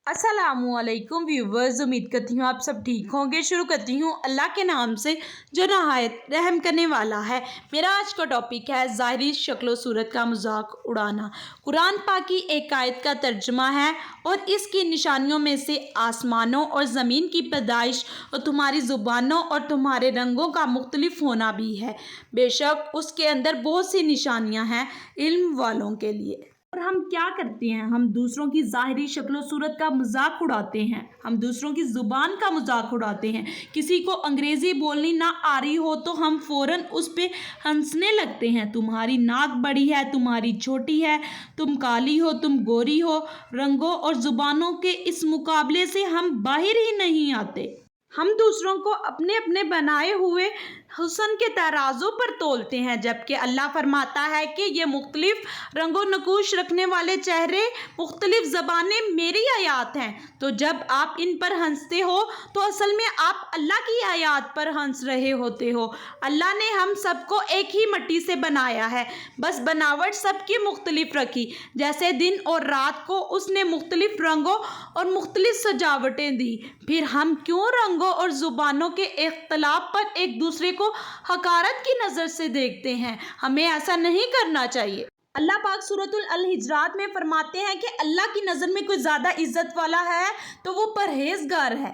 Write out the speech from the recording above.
अस्सलाम वालेकुम व्यूवर्स, उम्मीद करती हूँ आप सब ठीक होंगे। शुरू करती हूँ अल्लाह के नाम से जो नहायत रहम करने वाला है। मेरा आज का टॉपिक है ज़ाहिरी शक्ल सूरत का मजाक उड़ाना। कुरान पाक की एक आयत का तर्जुमा है और इसकी निशानियों में से आसमानों और ज़मीन की पैदाइश और तुम्हारी ज़ुबानों और तुम्हारे रंगों का मुख्तलिफ होना भी है। बेशक उसके अंदर बहुत सी निशानियाँ हैं इल्म वालों के लिए। और हम क्या करते हैं? हम दूसरों की ज़ाहिरी शक्ल सूरत का मजाक उड़ाते हैं, हम दूसरों की ज़ुबान का मजाक उड़ाते हैं। किसी को अंग्रेज़ी बोलनी ना आ रही हो तो हम फ़ौरन उस पे हंसने लगते हैं। तुम्हारी नाक बड़ी है, तुम्हारी छोटी है, तुम काली हो, तुम गोरी हो। रंगों और ज़ुबानों के इस मुकाबले से हम बाहर ही नहीं आते। हम दूसरों को अपने अपने बनाए हुए हुस्न के तराजू पर तोलते हैं, जबकि अल्लाह फरमाता है कि ये मुख्तलिफ रंगो नकूश रखने वाले चेहरे, मुख्तलिफ ज़बानें मेरी आयात हैं। तो जब आप इन पर हंसते हो तो असल में आप अल्लाह की आयात पर हंस रहे होते हो। अल्लाह ने हम सबको एक ही मिट्टी से बनाया है, बस बनावट सबकी मुख्तलिफ रखी। जैसे दिन और रात को उसने मुख्तलिफ रंगों और मुख्तलिफ सजावटें दी। फिर हम क्यों रंगों और ज़ुबानों के इख्तलाफ पर एक दूसरे को हकारत की नज़र से देखते हैं? हमें ऐसा नहीं करना चाहिए। अल्लाह पाक सूरतुल अल हिजरात में फरमाते हैं कि अल्लाह की नज़र में कोई ज़्यादा इज्जत वाला है तो वो परहेज़गार है।